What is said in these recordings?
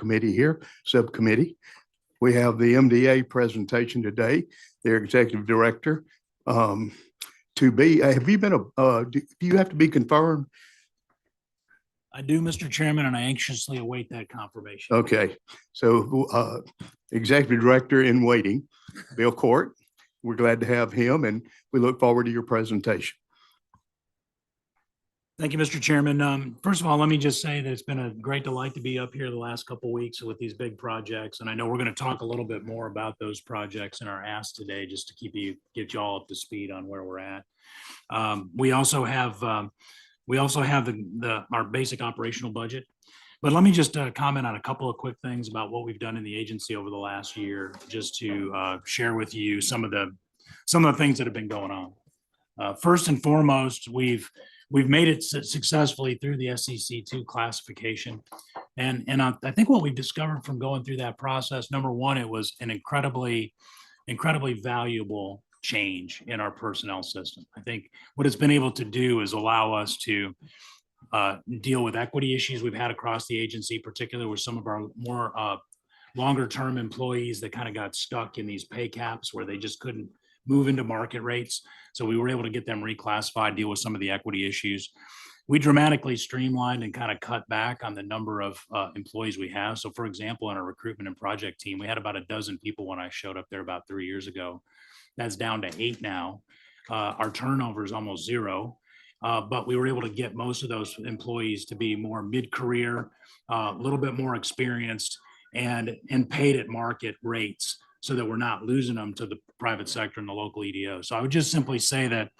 committee here, subcommittee. We have the MDA presentation today, their executive director. To be, have you been do you have to be confirmed? I do, Mr. Chairman, and I anxiously await that confirmation. Okay, so executive director in waiting, Bill Court. We're glad to have him, and we look forward to your presentation. Thank you, Mr. Chairman. First of all, let me just say that it's been a great delight to be up here the last couple of weeks with these big projects. And I know we're going to talk a little bit more about those projects in our ask today, just to get you all up to speed on where we're at. We also have our basic operational budget. But let me just comment on a couple of quick things about what we've done in the agency over the last year, just to share with you some of the things that have been going on. First and foremost, we've made it successfully through the SEC2 classification. And I think what we've discovered from going through that process, number one, it was an incredibly valuable change in our personnel system. I think what it's been able to do is allow us to deal with equity issues we've had across the agency, particularly with some of our more longer term employees that kind of got stuck in these pay caps where they just couldn't move into market rates. So we were able to get them reclassified, deal with some of the equity issues. We dramatically streamlined and kind of cut back on the number of employees we have. So for example, in our recruitment and project team, we had about a dozen people when I showed up there about 3 years ago. That's down to 8 now. Our turnover is almost 0. But we were able to get most of those employees to be more mid-career, a little bit more experienced, and paid at market rates, so that we're not losing them to the private sector and the local EDO. So I would just simply say that,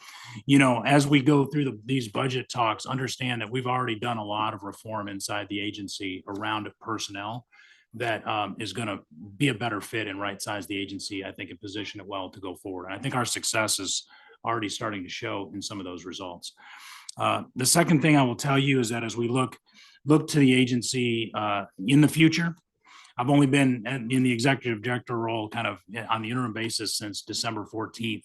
as we go through these budget talks, understand that we've already done a lot of reform inside the agency around personnel that is going to be a better fit and right size the agency, I think, and position it well to go forward. And I think our success is already starting to show in some of those results. The second thing I will tell you is that as we look to the agency in the future, I've only been in the executive director role kind of on the interim basis since December 14th.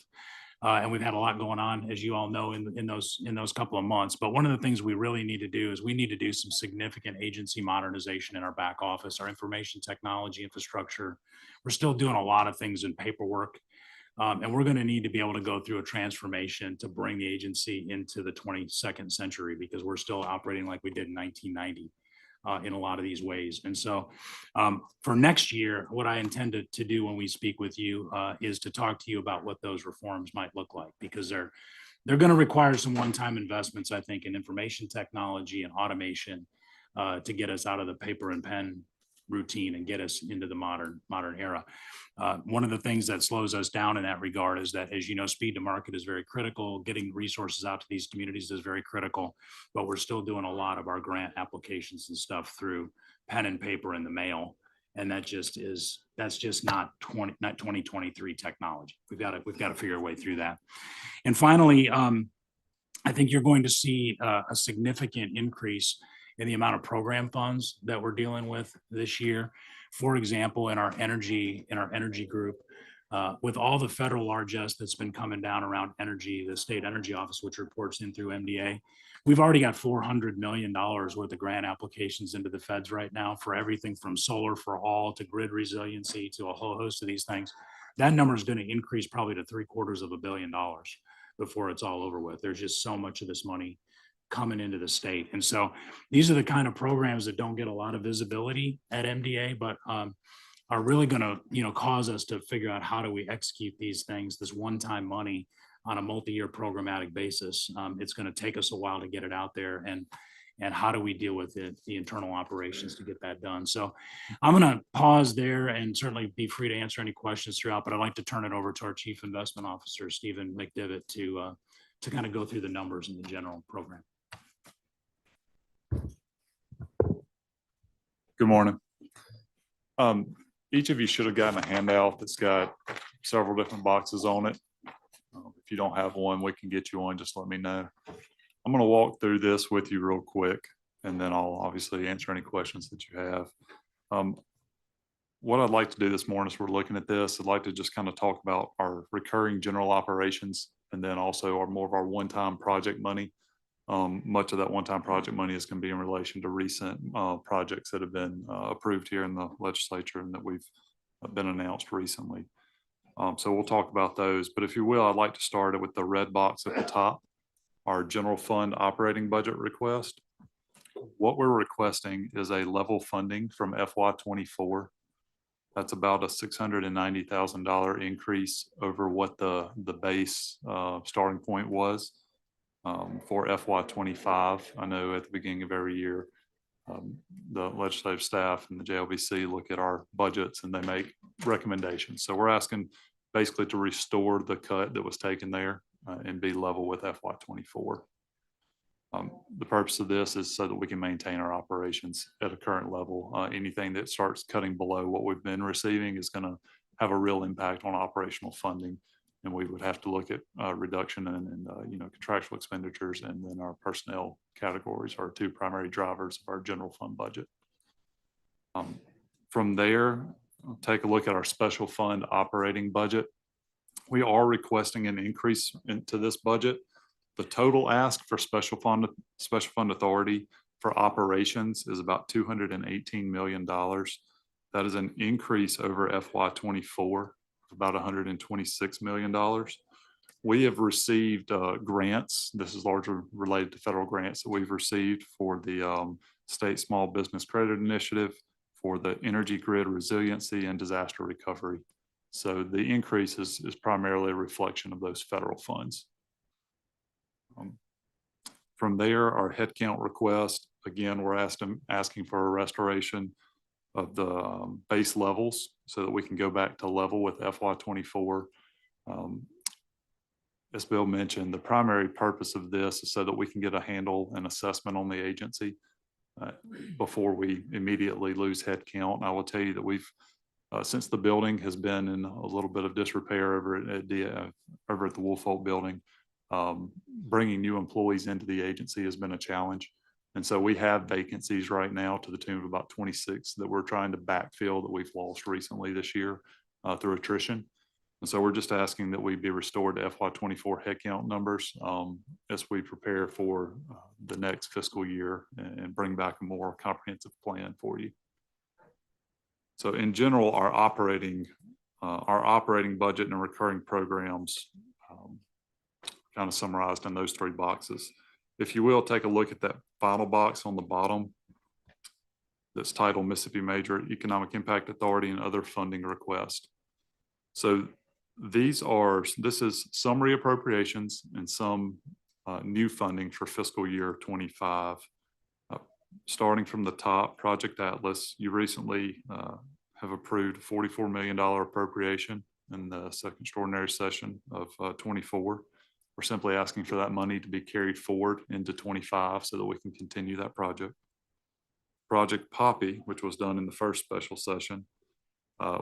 And we've had a lot going on, as you all know, in those couple of months. But one of the things we really need to do is we need to do some significant agency modernization in our back office, our information technology infrastructure. We're still doing a lot of things in paperwork. And we're going to need to be able to go through a transformation to bring the agency into the 22nd century, because we're still operating like we did in 1990 in a lot of these ways. And so for next year, what I intend to do when we speak with you is to talk to you about what those reforms might look like, because they're going to require some one-time investments, I think, in information technology and automation to get us out of the paper and pen routine and get us into the modern era. One of the things that slows us down in that regard is that, as you know, speed to market is very critical. Getting resources out to these communities is very critical, but we're still doing a lot of our grant applications and stuff through pen and paper in the mail. And that's just not 2023 technology. We've got to figure a way through that. And finally, I think you're going to see a significant increase in the amount of program funds that we're dealing with this year. For example, in our energy group, with all the federal largesse that's been coming down around energy, the state energy office, which reports in through MDA, we've already got $400 million worth of grant applications into the feds right now for everything from solar for all to grid resiliency to a whole host of these things. That number is going to increase probably to $750 million before it's all over with. There's just so much of this money coming into the state. And so these are the kind of programs that don't get a lot of visibility at MDA, but are really going to, cause us to figure out how do we execute these things, this one-time money on a multi-year programmatic basis. It's going to take us a while to get it out there, and how do we deal with the internal operations to get that done. So I'm going to pause there and certainly be free to answer any questions throughout, but I'd like to turn it over to our Chief Investment Officer, Stephen McDivitt, to kind of go through the numbers in the general program. Good morning. Each of you should have gotten a handout that's got several different boxes on it. If you don't have one, we can get you one. Just let me know. I'm going to walk through this with you real quick, and then I'll obviously answer any questions that you have. What I'd like to do this morning is we're looking at this. I'd like to just kind of talk about our recurring general operations, and then also more of our one-time project money Much of that one-time project money is going to be in relation to recent projects that have been approved here in the legislature and that we've been announced recently. So we'll talk about those, but if you will, I'd like to start with the red box at the top, our general fund operating budget request. What we're requesting is a level funding from FY24. That's about a $690,000 increase over what the base starting point was for FY25. I know at the beginning of every year, the legislative staff and the JLBC look at our budgets and they make recommendations. So we're asking basically to restore the cut that was taken there and be level with FY24. The purpose of this is so that we can maintain our operations at a current level. Anything that starts cutting below what we've been receiving is going to have a real impact on operational funding. And we would have to look at reduction in contractual expenditures, and then our personnel categories are two primary drivers of our general fund budget. From there, I'll take a look at our special fund operating budget. We are requesting an increase into this budget. The total ask for special fund authority for operations is about $218 million. That is an increase over FY24 of about $126 million. We have received grants. This is largely related to federal grants that we've received for the State Small Business Credit Initiative, for the energy grid resiliency and disaster recovery. So the increase is primarily a reflection of those federal funds. From there, our headcount request, again, we're asking for a restoration of the base levels so that we can go back to level with FY24. As Bill mentioned, the primary purpose of this is so that we can get a handle and assessment on the agency before we immediately lose headcount. I will tell you that we've, since the building has been in a little bit of disrepair over at the Woolfolk building, bringing new employees into the agency has been a challenge. And so we have vacancies right now to the tune of about 26 that we're trying to backfill that we've lost recently this year through attrition. And so we're just asking that we be restored to FY24 headcount numbers as we prepare for the next fiscal year and bring back a more comprehensive plan for you. So in general, our operating budget and recurring programs kind of summarized in those three boxes. If you will, take a look at that final box on the bottom that's titled Mississippi Major Economic Impact Authority and Other Funding Requests. So this is some reappropriations and some new funding for fiscal year 25. Starting from the top, Project Atlas, you recently have approved a $44 million appropriation in the second extraordinary session of 24. We're simply asking for that money to be carried forward into 25 so that we can continue that project. Project Poppy, which was done in the first special session,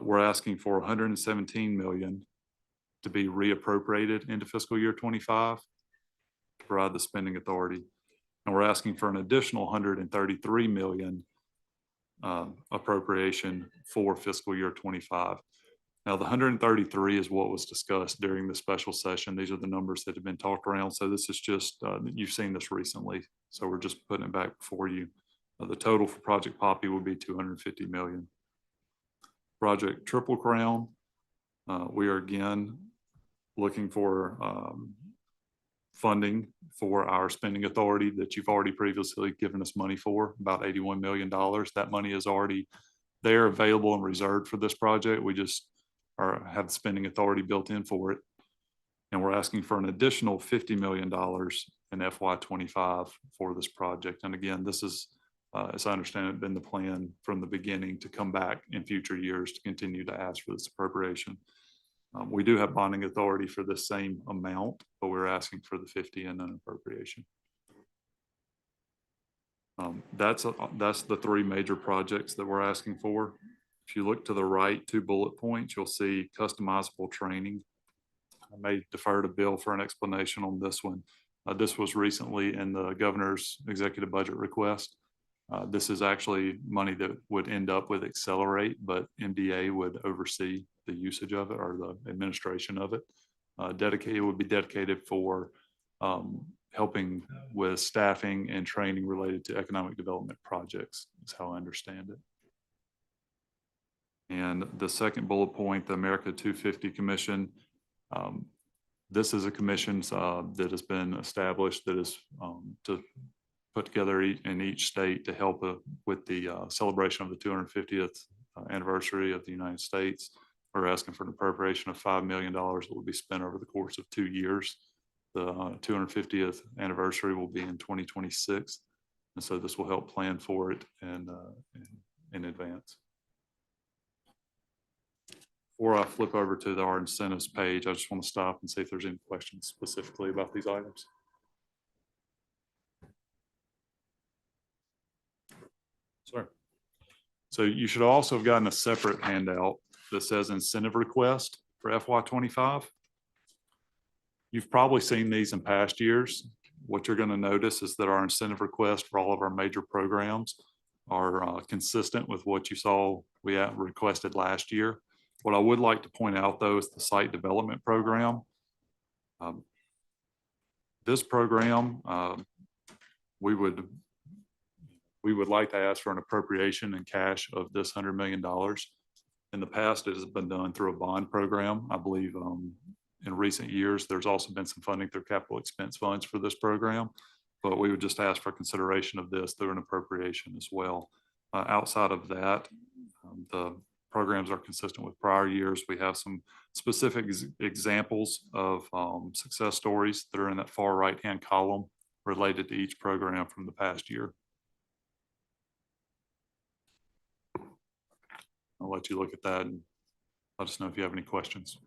we're asking for $117 million to be reappropriated into fiscal year 25 to provide the spending authority. And we're asking for an additional $133 million appropriation for fiscal year 25. Now, the 133 is what was discussed during the special session. These are the numbers that have been talked around. So this is just, you've seen this recently. So we're just putting it back before you. The total for Project Poppy would be $250 million. Project Triple Crown, we are again looking for funding for our spending authority that you've already previously given us money for, about $81 million. That money is already there, available and reserved for this project. We just have the spending authority built in for it. And we're asking for an additional $50 million in FY25 for this project. And again, this is, as I understand it, been the plan from the beginning to come back in future years to continue to ask for this appropriation. We do have bonding authority for the same amount, but we're asking for the 50 and an appropriation. That's the three major projects that we're asking for. If you look to the right, 2 bullet points, you'll see customizable training. I may defer to Bill for an explanation on this one. This was recently in the governor's executive budget request. This is actually money that would end up with Accelerate, but MDA would oversee the usage of it or the administration of it. It would be dedicated for helping with staffing and training related to economic development projects, is how I understand it. And the second bullet point, the America 250 Commission. This is a commission that has been established that is to put together in each state to help with the celebration of the 250th anniversary of the United States. We're asking for an appropriation of $5 million that will be spent over the course of 2 years. The 250th anniversary will be in 2026. And so this will help plan for it and in advance. Before I flip over to our incentives page, I just want to stop and see if there's any questions specifically about these items. Sorry. So you should also have gotten a separate handout that says incentive request for FY25. You've probably seen these in past years. What you're going to notice is that our incentive requests for all of our major programs are consistent with what you saw we requested last year. What I would like to point out, though, is the site development program. This program, we would like to ask for an appropriation in cash of this $100 million. In the past, it has been done through a bond program. I believe in recent years, there's also been some funding through capital expense funds for this program, but we would just ask for consideration of this through an appropriation as well. Outside of that, the programs are consistent with prior years. We have some specific examples of success stories that are in that far right-hand column related to each program from the past year. I'll let you look at that and let us know if you have any questions.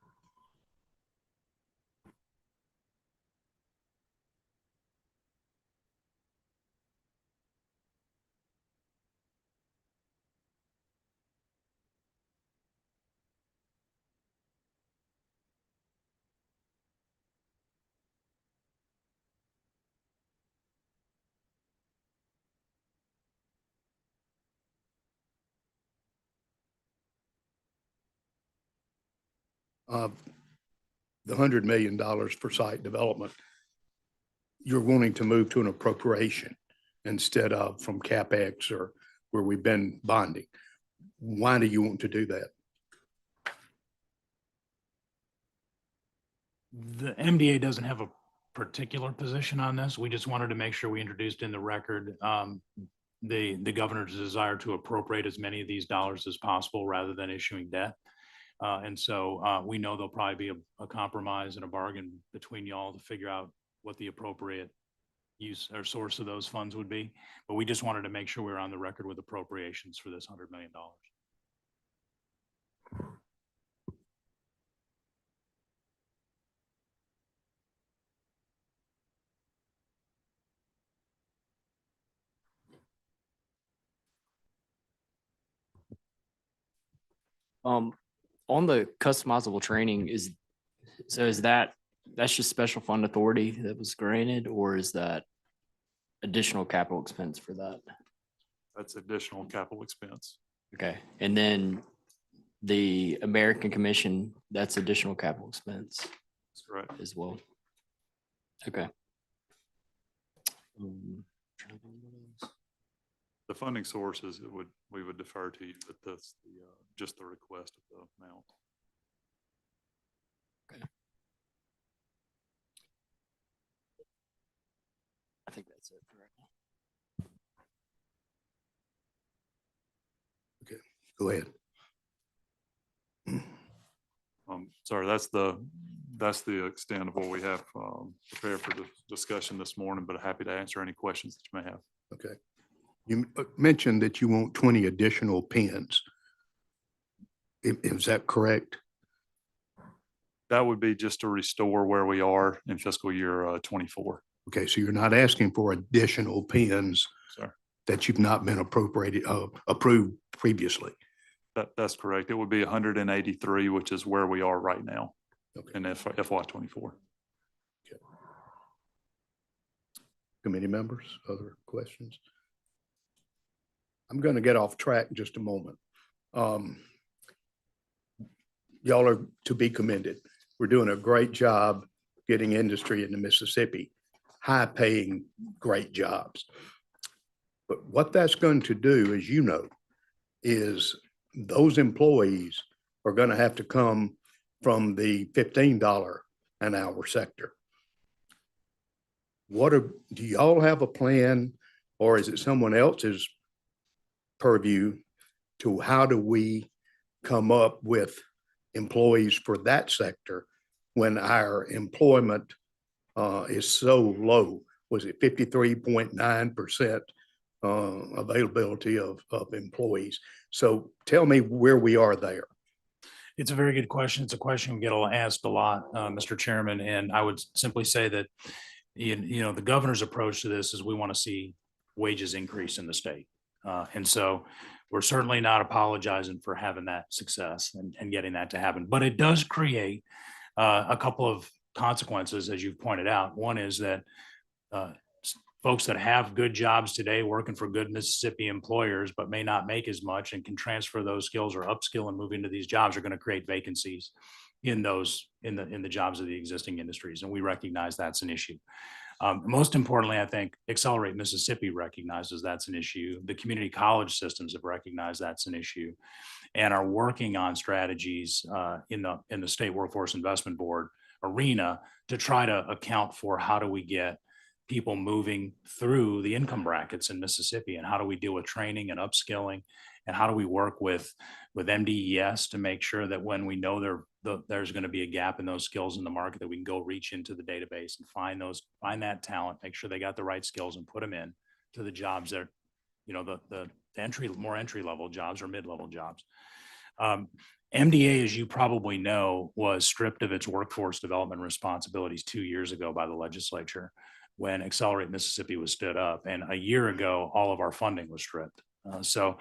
The $100 million for site development, you're wanting to move to an appropriation instead of from CapEx or where we've been bonding. Why do you want to do that? The MDA doesn't have a particular position on this. We just wanted to make sure we introduced in the record the governor's desire to appropriate as many of these dollars as possible rather than issuing debt. And so we know there'll probably be a compromise and a bargain between y'all to figure out what the appropriate use or source of those funds would be. But we just wanted to make sure we were on the record with appropriations for this $100 million. On the customizable training that's just special fund authority that was granted, or is that additional capital expense for that? That's additional capital expense. Okay. And then the American Commission, that's additional capital expense That's correct. as well. Okay. The funding sources, we would defer to you, but that's just the request of the amount. Okay. I think that's it for right now. Okay, go ahead. Sorry, that's the extent of what we have prepared for the discussion this morning, but happy to answer any questions that you may have. Okay. You mentioned that you want 20 additional pins. Is that correct? That would be just to restore where we are in fiscal year 24. Okay, so you're not asking for additional pins Sorry. that you've not been approved previously. That's correct. It would be 183, which is where we are right now Okay. in FY24. Okay. Committee members, other questions? I'm going to get off track in just a moment. Y'all are to be commended. We're doing a great job getting industry into Mississippi. high-paying, great jobs. But what that's going to do, as you know, is those employees are going to have to come from the $15 an hour sector. Do y'all have a plan, or is it someone else's purview to how do we come up with employees for that sector when our employment is so low? Was it 53.9% availability of employees? So tell me where we are there. It's a very good question. It's a question we get asked a lot, Mr. Chairman, and I would simply say that the governor's approach to this is we want to see wages increase in the state. And so we're certainly not apologizing for having that success and getting that to happen. But it does create a couple of consequences, as you've pointed out. One is that folks that have good jobs today working for good Mississippi employers, but may not make as much and can transfer those skills or upskill and move into these jobs, are going to create vacancies in the jobs of the existing industries. And we recognize that's an issue. Most importantly, I think Accelerate Mississippi recognizes that's an issue. The community college systems have recognized that's an issue and are working on strategies in the State Workforce Investment Board arena to try to account for how do we get people moving through the income brackets in Mississippi, and how do we deal with training and upskilling, and how do we work with MDES to make sure that when we know there's going to be a gap in those skills in the market, that we can go reach into the database and find that talent, make sure they got the right skills, and put them in to the jobs that, the more entry level jobs or mid-level jobs. MDA, as you probably know, was stripped of its workforce development responsibilities 2 years ago by the legislature when Accelerate Mississippi was stood up. And a year ago, all of our funding was stripped. So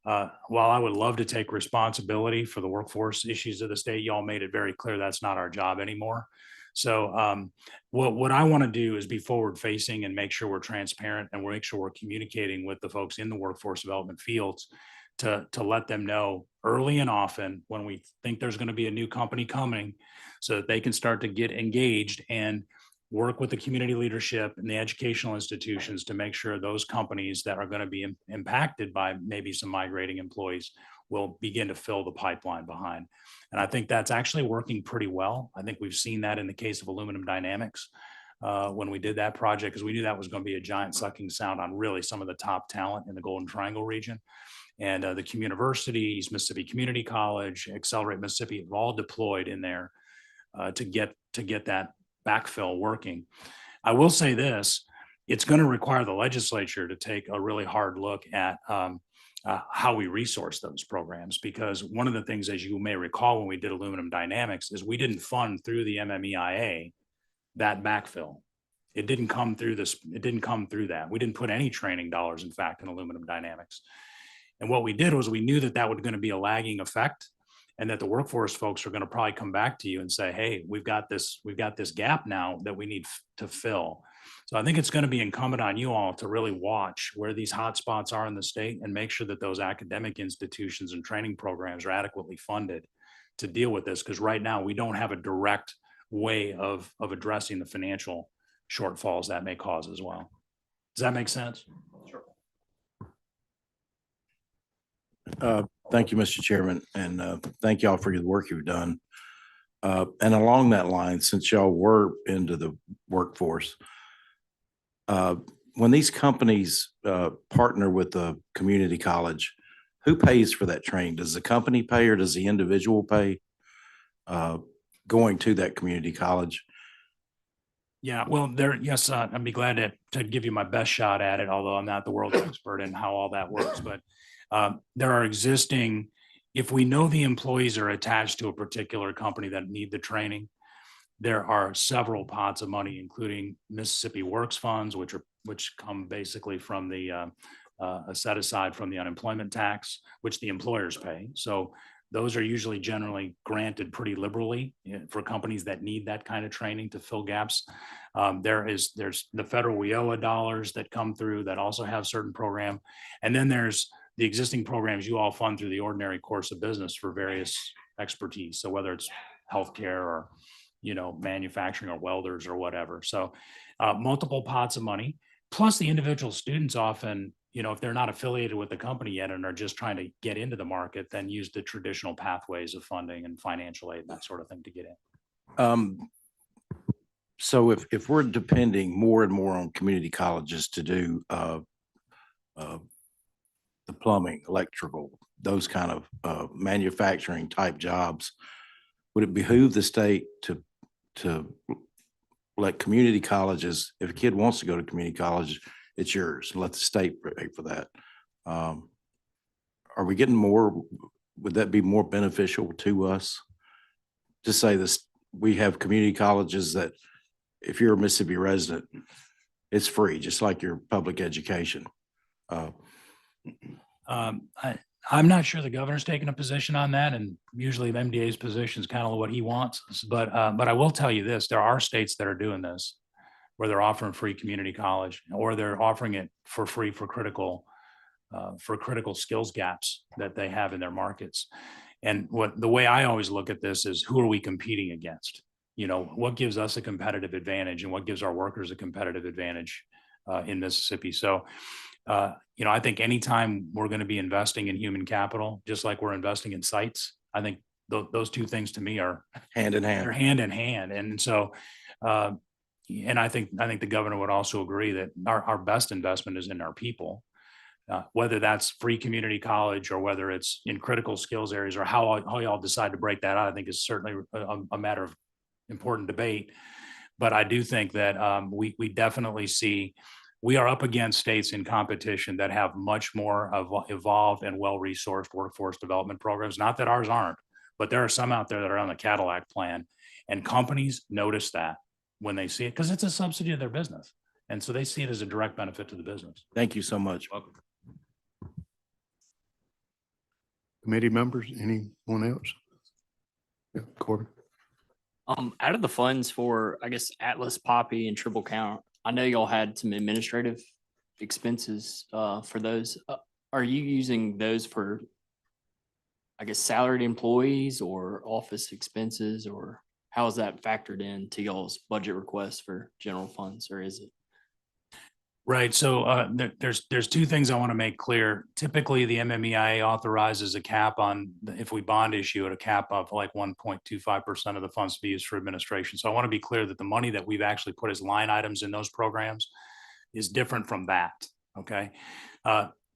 while I would love to take responsibility for the workforce issues of the state, y'all made it very clear that's not our job anymore. So what I want to do is be forward facing and make sure we're transparent, and we'll make sure we're communicating with the folks in the workforce development fields to let them know early and often when we think there's going to be a new company coming, so that they can start to get engaged and work with the community leadership and the educational institutions to make sure those companies that are going to be impacted by maybe some migrating employees will begin to fill the pipeline behind. And I think that's actually working pretty well. I think we've seen that in the case of Aluminum Dynamics when we did that project, because we knew that was going to be a giant sucking sound on really some of the top talent in the Golden Triangle region. And the universities, Mississippi Community College, Accelerate Mississippi, have all deployed in there to get that backfill working. I will say this: it's going to require the legislature to take a really hard look at how we resource those programs, because one of the things, as you may recall, when we did Aluminum Dynamics, is we didn't fund through the MMEIA that backfill. It didn't come through this. It didn't come through that. We didn't put any training dollars, in fact, in Aluminum Dynamics. And what we did was we knew that was going to be a lagging effect, and that the workforce folks are going to probably come back to you and say, hey, we've got this gap now that we need to fill. So I think it's going to be incumbent on you all to really watch where these hot spots are in the state and make sure that those academic institutions and training programs are adequately funded to deal with this. Because right now we don't have a direct way of addressing the financial shortfalls that may cause as well. Does that make sense? Sure. Thank you, Mr. Chairman, and thank y'all for the work you've done. And along that line, since y'all were into the workforce, when these companies partner with the community college, who pays for that training? Does the company pay, or does the individual pay going to that community college? Yeah, well, yes, I'd be glad to give you my best shot at it, although I'm not the world expert in how all that works. But there are existing, if we know the employees are attached to a particular company that need the training, there are several pots of money, including Mississippi Works funds, which come basically from the set aside from the unemployment tax, which the employers pay. So those are usually generally granted pretty liberally for companies that need that kind of training to fill gaps. There's the federal WIOA dollars that come through that also have certain program. And then there's the existing programs you all fund through the ordinary course of business for various expertise. So whether it's healthcare or, manufacturing or welders or whatever. So multiple pots of money, plus the individual students often, if they're not affiliated with the company yet and are just trying to get into the market, then use the traditional pathways of funding and financial aid and that sort of thing to get in. So if we're depending more and more on community colleges to do the plumbing, electrical, those kind of manufacturing type jobs, would it behoove the state to let community colleges, if a kid wants to go to community college, it's yours, let the state pay for that? Are we getting more, would that be more beneficial to us? To say this, we have community colleges that if you're a Mississippi resident, it's free, just like your public education. I'm not sure the governor's taking a position on that, and usually the MDA's position is kind of what he wants. But I will tell you this: there are states that are doing this, where they're offering free community college, or they're offering it for free for critical skills gaps that they have in their markets. And the way I always look at this is, who are we competing against? What gives us a competitive advantage, and what gives our workers a competitive advantage in Mississippi? So, I think anytime we're going to be investing in human capital, just like we're investing in sites, I think those two things to me are Hand in they're hand. hand in hand. And so, and I think the governor would also agree that our best investment is in our people, whether that's free community college or whether it's in critical skills areas, or how y'all decide to break that out, I think is certainly a matter of important debate. But I do think that we definitely see we are up against states in competition that have much more evolved and well-resourced workforce development programs. Not that ours aren't, but there are some out there that are on the Cadillac plan, and companies notice that when they see it, because it's a subsidy of their business. And so they see it as a direct benefit to the business. Thank you so much. Welcome. Committee members, anyone else? Yeah, Corbin. Out of the funds for, I guess, Atlas, Poppy, and Triple Count, I know y'all had some administrative expenses for those. Are you using those for, I guess, salaried employees or office expenses, or how is that factored in to y'all's budget request for general funds, or is it? Right. So there's two things I want to make clear. Typically, the MMEIA authorizes a cap on, if we bond issue, at a cap of like 1.25% of the funds to be used for administration. So I want to be clear that the money that we've actually put as line items in those programs is different from that. Okay.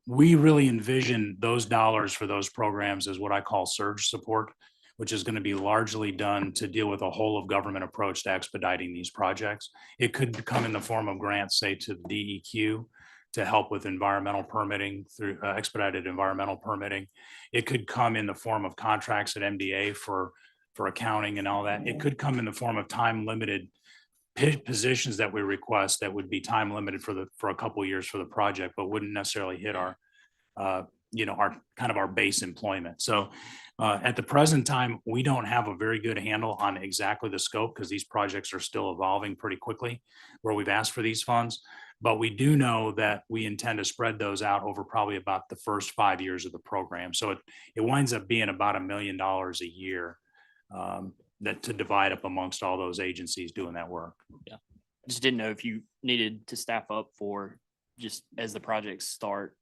We really envision those dollars for those programs as what I call surge support, which is going to be largely done to deal with a whole of government approach to expediting these projects. It could come in the form of grants, say, to the DEQ to help with environmental permitting through expedited environmental permitting. It could come in the form of contracts at MDA for accounting and all that. It could come in the form of time limited positions that we request that would be time limited for a couple of years for the project, but wouldn't necessarily hit our our kind of our base employment. So at the present time, we don't have a very good handle on exactly the scope, because these projects are still evolving pretty quickly where we've asked for these funds. But we do know that we intend to spread those out over probably about the first 5 years of the program. So it winds up being about $1 million a year that to divide up amongst all those agencies doing that work. Yeah. I just didn't know if you needed to staff up for, just as the projects start,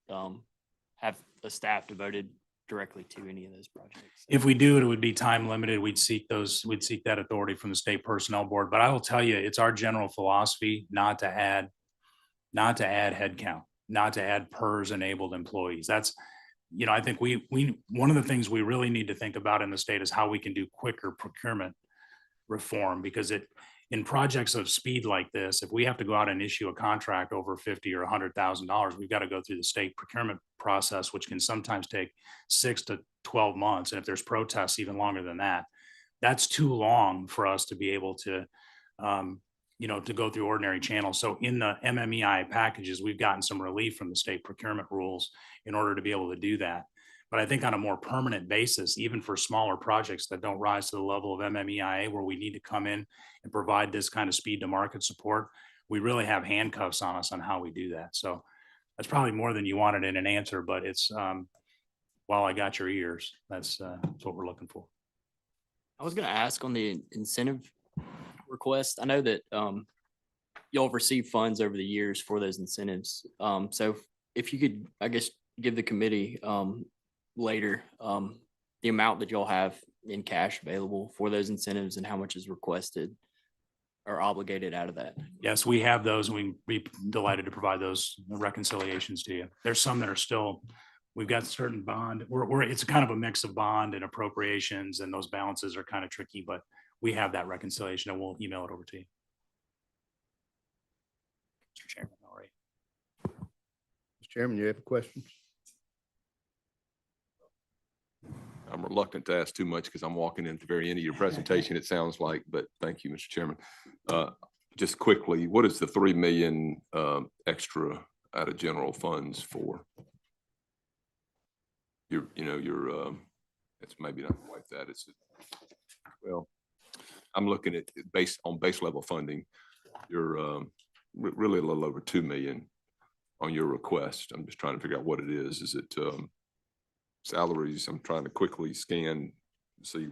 have a staff devoted directly to any of those projects. If we do, it would be time limited. We'd seek that authority from the state personnel board. But I will tell you, it's our general philosophy not to add headcount, not to add PERS enabled employees. That's, I think we one of the things we really need to think about in the state is how we can do quicker procurement reform, because in projects of speed like this, if we have to go out and issue a contract over $50,000 or $100,000, we've got to go through the state procurement process, which can sometimes take 6 to 12 months. And if there's protests, even longer than that. That's too long for us to be able to, to go through ordinary channels. So in the MMEI packages, we've gotten some relief from the state procurement rules in order to be able to do that. But I think on a more permanent basis, even for smaller projects that don't rise to the level of MMEIA, where we need to come in and provide this kind of speed to market support, we really have handcuffs on us on how we do that. So that's probably more than you wanted in an answer, but it's while I got your ears, that's what we're looking for. I was going to ask on the incentive request. I know that y'all have received funds over the years for those incentives. So if you could, I guess, give the committee later the amount that y'all have in cash available for those incentives and how much is requested or obligated out of that. Yes, we have those and we'd be delighted to provide those reconciliations to you. There's some that are still, we've got certain bond, it's kind of a mix of bond and appropriations, and those balances are kind of tricky, but we have that reconciliation and we'll email it over to you. Mr. Chairman, all right. Mr. Chairman, you have questions? I'm reluctant to ask too much because I'm walking in at the very end of your presentation, it sounds like, but thank you, Mr. Chairman. Just quickly, what is the 3 million extra out of general funds for? It's maybe not quite that. Well, I'm looking at base level funding. You're really a little over 2 million on your request. I'm just trying to figure out what it is. Is it salaries? I'm trying to quickly scan to see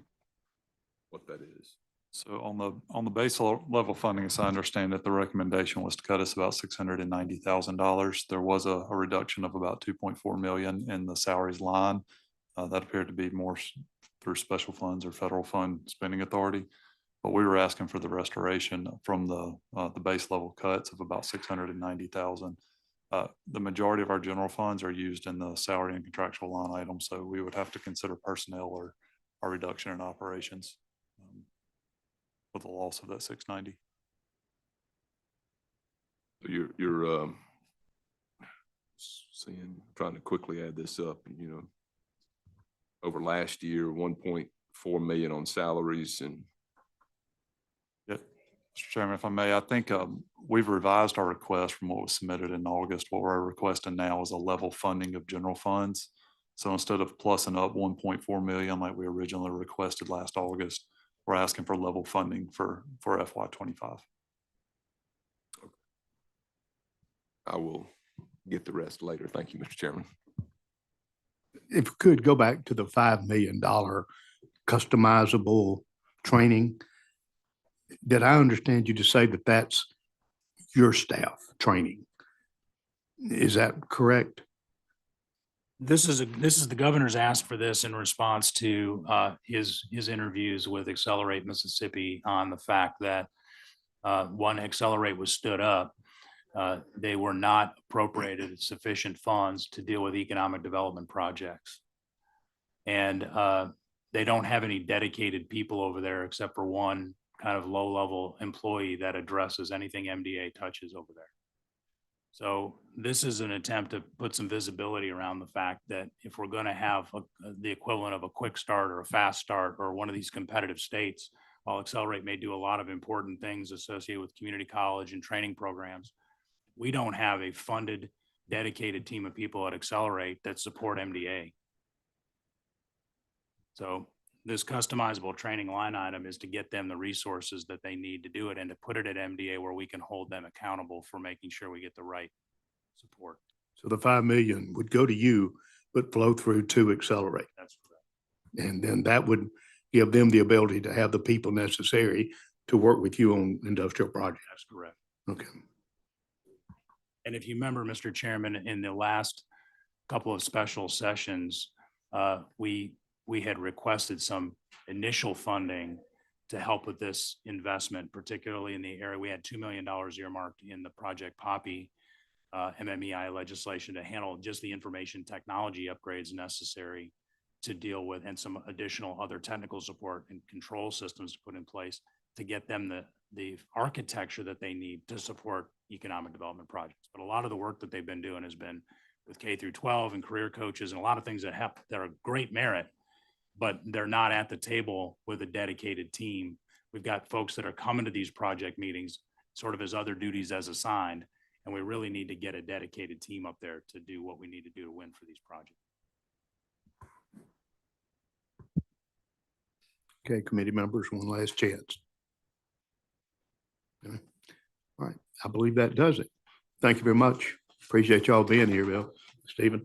what that is. So on the base level funding, as I understand it, the recommendation was to cut us about $690,000. There was a reduction of about 2.4 million in the salaries line. That appeared to be more through special funds or federal fund spending authority. But we were asking for the restoration from the base level cuts of about 690,000. The majority of our general funds are used in the salary and contractual line items, so we would have to consider personnel or a reduction in operations with the loss of that 690. So you're trying to quickly add this up, over last year, 1.4 million on salaries and. Yeah, Mr. Chairman, if I may, I think we've revised our request from what was submitted in August. What we're requesting now is a level funding of general funds. So instead of plussing up 1.4 million like we originally requested last August, we're asking for level funding for FY25. I will get the rest later. Thank you, Mr. Chairman. If we could go back to the $5 million customizable training, did I understand you to say that that's your staff training? Is that correct? This is the governor's asked for this in response to his interviews with Accelerate Mississippi on the fact that when Accelerate was stood up, they were not appropriated sufficient funds to deal with economic development projects. And they don't have any dedicated people over there except for one kind of low-level employee that addresses anything MDA touches over there. So this is an attempt to put some visibility around the fact that if we're going to have the equivalent of a quick start or a fast start or one of these competitive states, while Accelerate may do a lot of important things associated with community college and training programs, we don't have a funded, dedicated team of people at Accelerate that support MDA. So this customizable training line item is to get them the resources that they need to do it and to put it at MDA where we can hold them accountable for making sure we get the right support. So the 5 million would go to you, but flow through to Accelerate. That's correct. And then that would give them the ability to have the people necessary to work with you on industrial projects. That's correct. Okay. And if you remember, Mr. Chairman, in the last couple of special sessions, we had requested some initial funding to help with this investment, particularly in the area. We had $2 million earmarked in the Project Poppy MMEI legislation to handle just the information technology upgrades necessary to deal with, and some additional other technical support and control systems to put in place to get them the architecture that they need to support economic development projects. But a lot of the work that they've been doing has been with K through 12 and career coaches and a lot of things that are great merit, but they're not at the table with a dedicated team. We've got folks that are coming to these project meetings sort of as other duties as assigned, and we really need to get a dedicated team up there to do what we need to do to win for these projects. Okay, committee members, one last chance. Okay. All right, I believe that does it. Thank you very much. Appreciate y'all being here, Bill, Stephen.